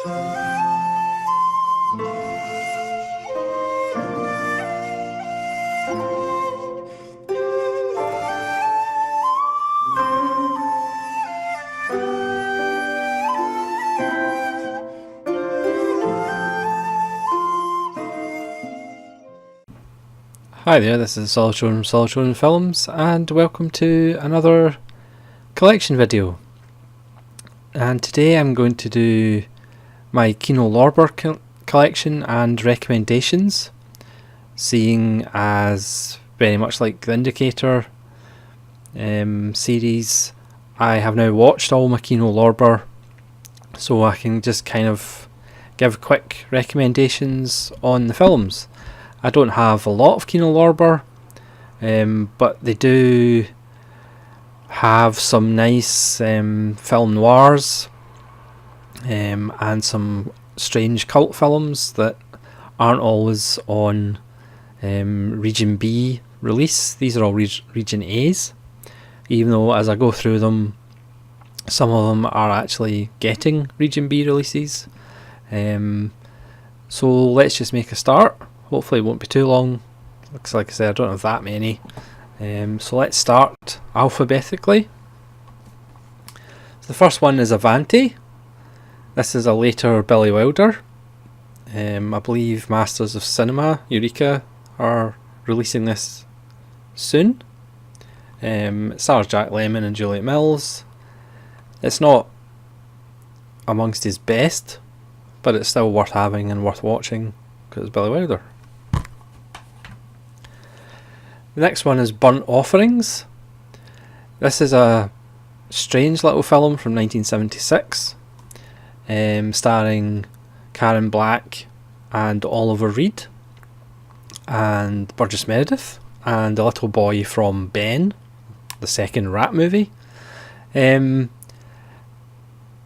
Hi there, this is Solitron from Solitron Films, and welcome to another collection video. And today I'm going to do my Kino Lorber collection and recommendations, seeing as very much like the Indicator series, I have now watched all my Kino Lorber, so I can just kind of give quick recommendations on the films. I don't have a lot of Kino Lorber, but they do have some nice film noirs and some strange cult films that aren't always on Region B release. These are all Region A's, even though as I go through them, some of them are actually getting Region B releases. So let's just make a start. Hopefully it won't be too long. Looks like I said I don't have that many. So let's start alphabetically. So the first one is Avanti. This is a later Billy Wilder. I believe Masters of Cinema, Eureka, are releasing this soon. It stars Jack Lemmon and Juliet Mills. It's not amongst his best, but it's still worth having and worth watching because it's Billy Wilder. The next one is Burnt Offerings. This is a strange little film from 1976, starring Karen Black and Oliver Reed and Burgess Meredith and the little boy from Ben, the second Rat movie. And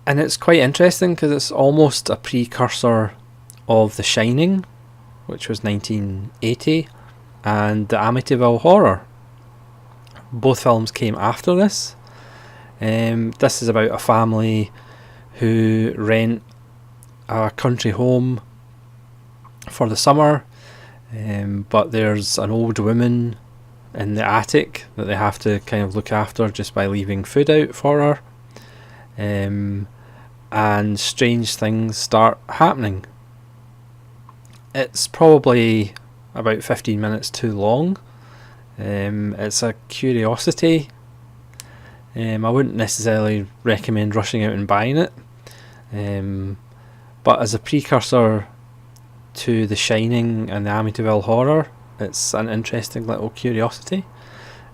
it's quite interesting because it's almost a precursor of The Shining, which was 1980, and the Amityville Horror. Both films came after this. This is about a family who rent a country home for the summer, but there's an old woman in the attic that they have to kind of look after just by leaving food out for her. And strange things start happening. It's probably about 15 minutes too long. It's a curiosity. I wouldn't necessarily recommend rushing out and buying it, but as a precursor to The Shining and the Amityville Horror, it's an interesting little curiosity.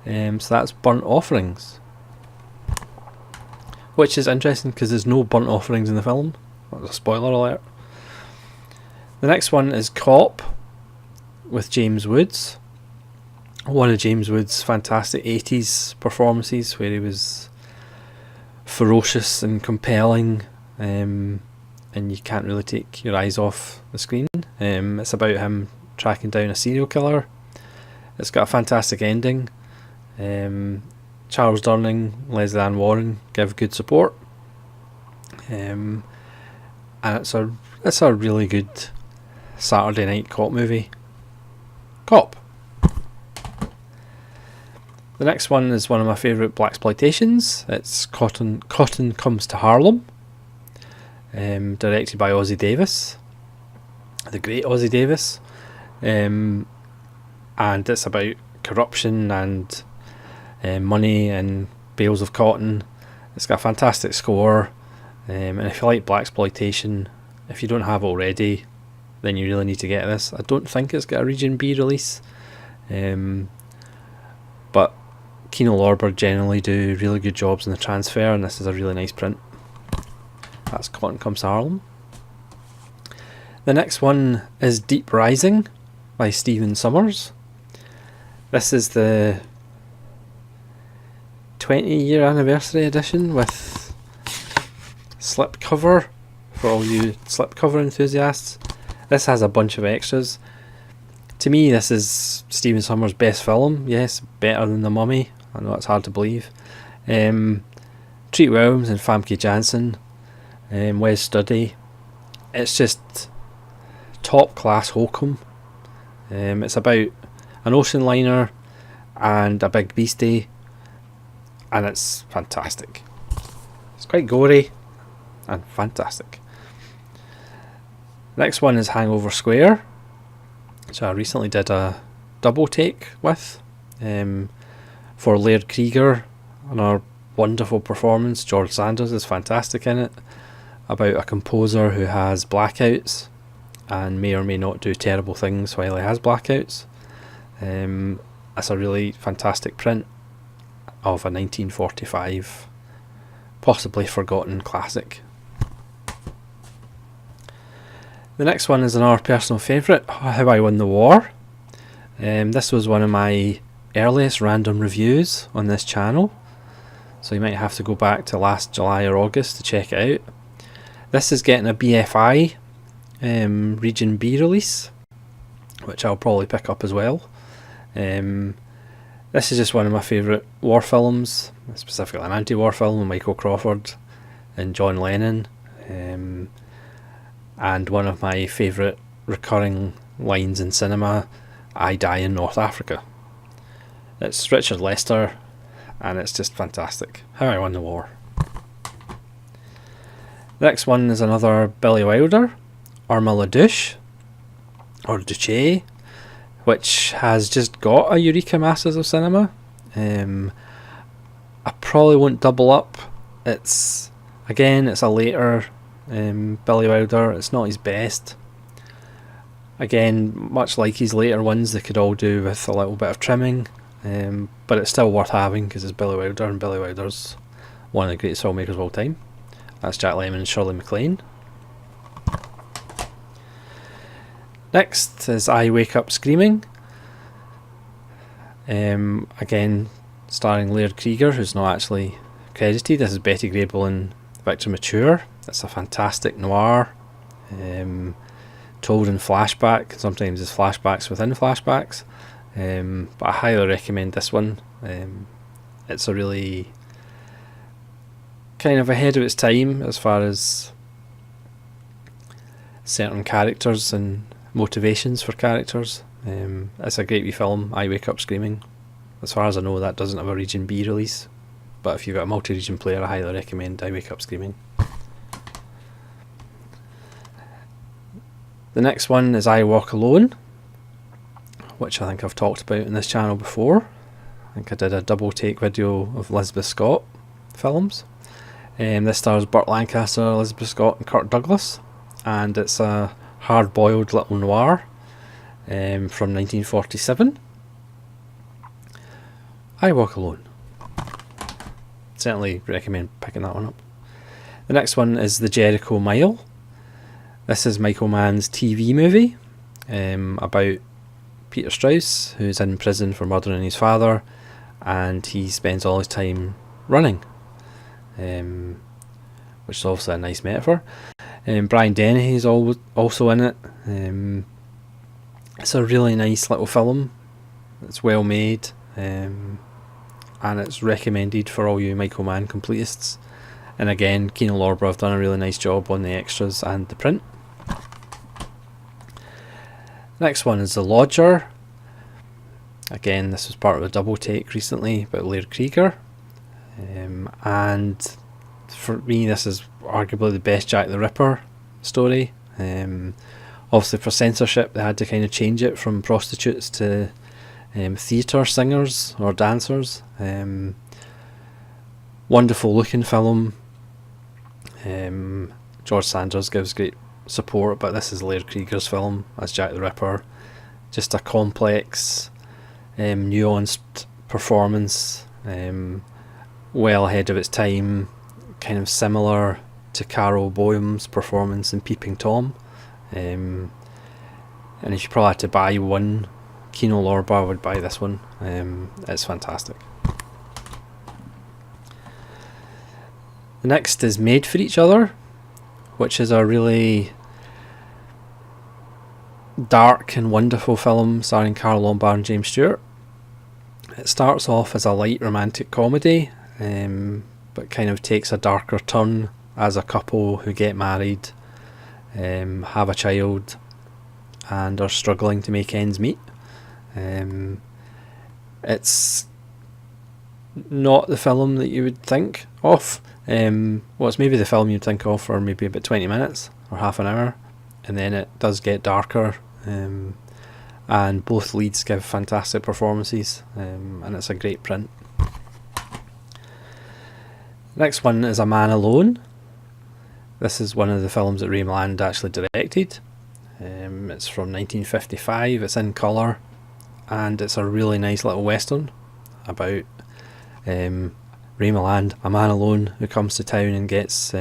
So that's Burnt Offerings, which is interesting because there's no burnt offerings in the film. That's a spoiler alert. The next one is Coop with James Woods. One of James Woods' fantastic 80s performances where he was ferocious and compelling, and you can't really take your eyes off the screen. It's about him tracking down a serial killer. It's got a fantastic ending. Charles Durning, Leslie Ann Warren give good support, and it's a really good Saturday night cop movie. Cop. The next one is one of my favourite blaxploitations. It's Cotton Comes to Harlem, directed by Ossie Davis, the great Ossie Davis, and it's about corruption and money and bales of cotton. It's got a fantastic score, and if you like blaxploitation, if you don't have already, then you really need to get this. I don't think it's got a Region B release, but Kino Lorber generally do really good jobs in the transfer, and this is a really nice print. That's Cotton Comes to Harlem. The next one is Deep Rising by Stephen Sommers. This is the 20-year anniversary edition with slipcover for all you slipcover enthusiasts. This has a bunch of extras. To me, this is Stephen Sommers' best film. Yes, better than The Mummy. I know it's hard to believe. Treat Williams and Famke Janssen, Wes Studi, it's just top class hokum. It's about an ocean liner and a big beastie, and it's fantastic. It's quite gory and fantastic. Next one is Hangover Square, which I recently did a double take with, for Laird Krieger, another wonderful performance. George Sanders is fantastic in it, about a composer who has blackouts and may or may not do terrible things while he has blackouts. It's a really fantastic print of a 1945 possibly forgotten classic. The next one is another personal favourite, How I Won the War. This was one of my earliest random reviews on this channel, so you might have to go back to last July or August to check it out. This is getting a BFI Region B release, which I'll probably pick up as well. This is just one of my favourite war films, specifically an anti-war film with Michael Crawford and John Lennon, and one of my favourite recurring lines in cinema, I die in North Africa. It's Richard Lester, and it's just fantastic. How I Won the War. The next one is another Billy Wilder, Arma la Douche, or Duce, which has just got a Eureka Masters of Cinema. I probably won't double up. It's a later Billy Wilder. It's not his best. Again, much like his later ones, they could all do with a little bit of trimming, but it's still worth having because it's Billy Wilder, and Billy Wilder's one of the greatest filmmakers of all time. That's Jack Lemmon and Shirley MacLaine. Next is I Wake Up Screaming. Again, starring Laird Krieger, who's not actually credited. This is Betty Grable and Victor Mature. It's a fantastic noir, told in flashback. Sometimes there's flashbacks within flashbacks, but I highly recommend this one. It's a really kind of ahead of its time as far as certain characters and motivations for characters. It's a great wee film, I Wake Up Screaming. As far as I know, that doesn't have a Region B release, but if you've got a multi-region player, I highly recommend I Wake Up Screaming. The next one is I Walk Alone, which I think I've talked about in this channel before. I think I did a double take video of Elizabeth Scott films. This stars Burt Lancaster, Elizabeth Scott and Kirk Douglas, and it's a hard-boiled little noir from 1947. I Walk Alone. Certainly recommend picking that one up. The next one is The Jericho Mile. This is Michael Mann's TV movie about Peter Strauss, who's in prison for murdering his father, and he spends all his time running, which is also a nice metaphor. Brian Dennehy is also in it. It's a really nice little film. It's well made, and it's recommended for all you Michael Mann completists. And again, Kino Lorber have done a really nice job on the extras and the print. Next one is The Lodger. Again, this was part of a double take recently about Laird Krieger, and for me this is arguably the best Jack the Ripper story. Obviously for censorship they had to kind of change it from prostitutes to theatre singers or dancers. Wonderful looking film. George Sanders gives great support, but this is Laird Krieger's film as Jack the Ripper. Just a complex, nuanced performance, well ahead of its time, kind of similar to Carol Boehm's performance in Peeping Tom. And if you probably had to buy one Kino Lorber, I would buy this one. It's fantastic. The next is Made for Each Other, which is a really dark and wonderful film starring Carl Lombard and James Stewart. It starts off as a light romantic comedy, but kind of takes a darker turn as a couple who get married have a child and are struggling to make ends meet. It's not the film that you would think of. Well, it's maybe the film you'd think of for maybe about 20 minutes or half an hour, and then it does get darker, and both leads give fantastic performances, and it's a great print. Next one is A Man Alone. This is one of the films that Ray Milland actually directed. It's from 1955, it's in colour, and it's a really nice little western about Ray Milland, a man alone who comes to town and gets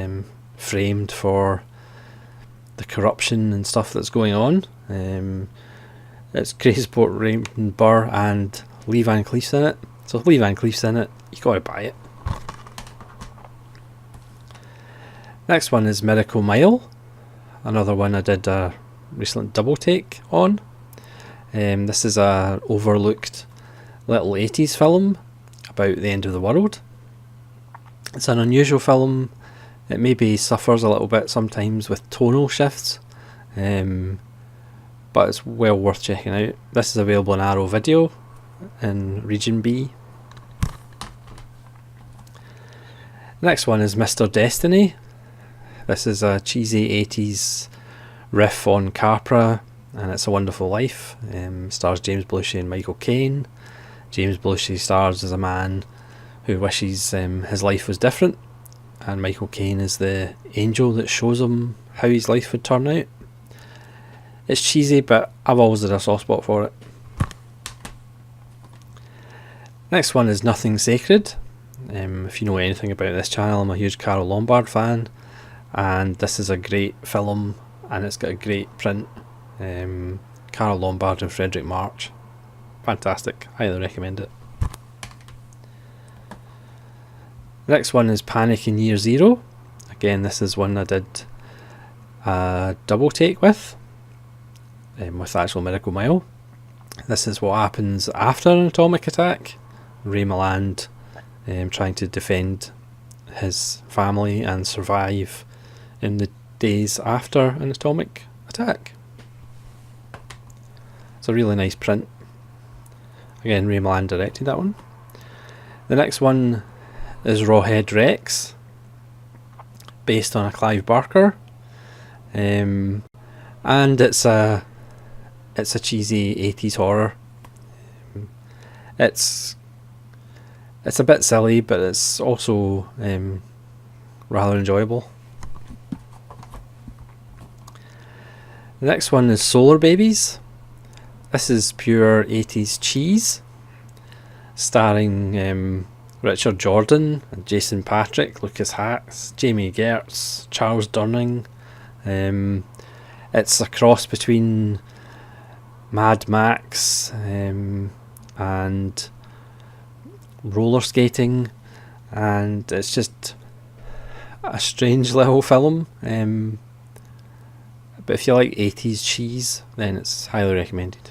framed for the corruption and stuff that's going on. It's Grace Port Raymond Burr and Lee Van Cleef's in it. So if Lee Van Cleef's in it, you got to buy it. Next one is Miracle Mile, another one I did a recent double take on. This is a overlooked little 80s film about the end of the world. It's an unusual film. It maybe suffers a little bit sometimes with tonal shifts, but it's well worth checking out. This is available on Arrow Video in Region B. Next one is Mr. Destiny. This is a cheesy 80s riff on Capra and It's a Wonderful Life. Stars James Belushi and Michael Caine. James Belushi stars as a man who wishes his life was different, and Michael Caine is the angel that shows him how his life would turn out. It's cheesy, but I've always had a soft spot for it. Next one is Nothing Sacred. If you know anything about this channel, I'm a huge Kino Lorber fan, and this is a great film, and it's got a great print. Kino Lorber and Frederick March. Fantastic, highly recommend it. Next one is Panic in Year Zero. Again, this is one I did a double take with actual Miracle Mile. This is what happens after an atomic attack. Ray Milland trying to defend his family and survive in the days after an atomic attack. It's a really nice print. Again, Ray Milland directed that one. The next one is Rawhead Rex, based on a Clive Barker, and it's a cheesy 80s horror. It's a bit silly, but it's also rather enjoyable. The next one is Solar Babies. This is pure 80s cheese, starring Richard Jordan, Jason Patric, Lucas Hatz, Jamie Gertz, Charles Durning. It's a cross between Mad Max and roller skating, and it's just a strange little film. But if you like 80s cheese, then it's highly recommended.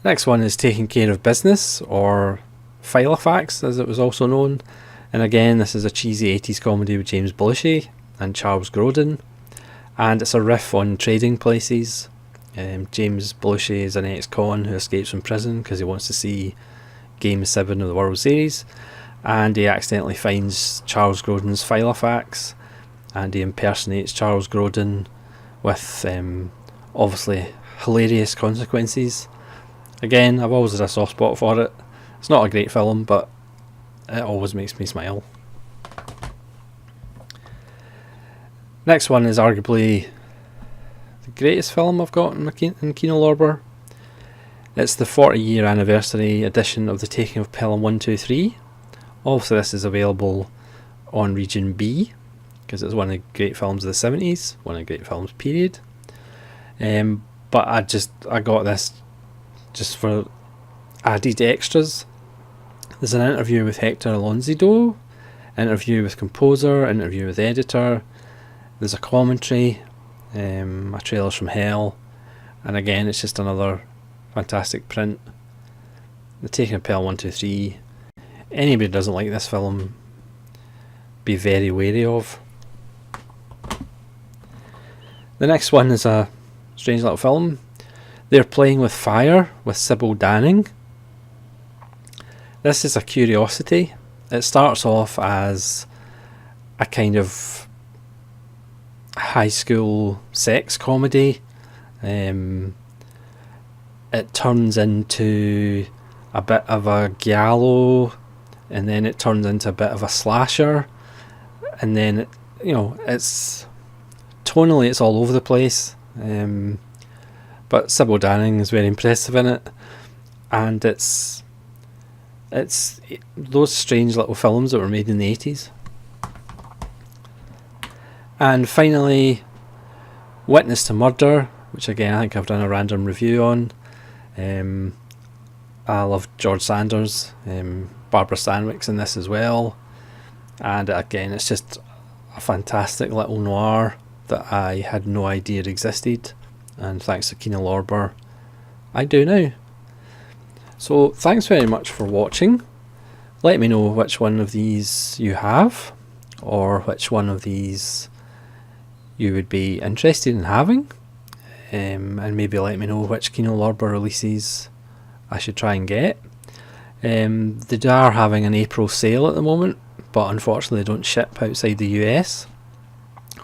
Next one is Taking Care of Business, or Filofax as it was also known, and again this is a cheesy 80s comedy with James Belushi and Charles Grodin, and it's a riff on Trading Places. James Belushi is an ex-con who escapes from prison because he wants to see Game 7 of the World Series, and he accidentally finds Charles Grodin's Filofax, and he impersonates Charles Grodin with obviously hilarious consequences. Again, I've always had a soft spot for it. It's not a great film, but it always makes me smile. Next one is arguably the greatest film I've got in Kino Lorber. It's the 40-year anniversary edition of The Taking of Pelham 1 2 3. Obviously this is available on Region B, because it's one of the great films of the 70s, one of the great films period. But I got this just for added extras. There's an interview with Hector Alonso, interview with composer, interview with editor. There's a commentary, a Trailers from Hell, and again it's just another fantastic print. The Taking of Pelham 1 2 3. Anybody who doesn't like this film, be very wary of. The next one is a strange little film. They're Playing with Fire with Sybil Danning. This is a curiosity. It starts off as a kind of high school sex comedy. It turns into a bit of a giallo, and then it turns into a bit of a slasher, and then it's tonally it's all over the place. But Sybil Danning is very impressive in it, and it's those strange little films that were made in the 80s. And finally, Witness to Murder, which again I think I've done a random review on. I love George Sanders, Barbara Stanwyck's in this as well, and again it's just a fantastic little noir that I had no idea existed, and thanks to Kino Lorber I do now. So thanks very much for watching. Let me know which one of these you have, or which one of these you would be interested in having, and maybe let me know which Kino Lorber releases I should try and get. They are having an April sale at the moment, but unfortunately they don't ship outside the US,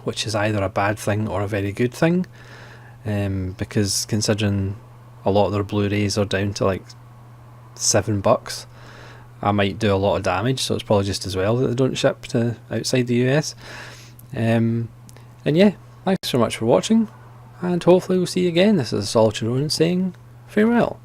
which is either a bad thing or a very good thing, because considering a lot of their Blu-rays are down to like $7, I might do a lot of damage, so it's probably just as well that they don't ship to outside the US. And yeah, thanks so much for watching, and hopefully we'll see you again. This is Solitude Ronan saying farewell.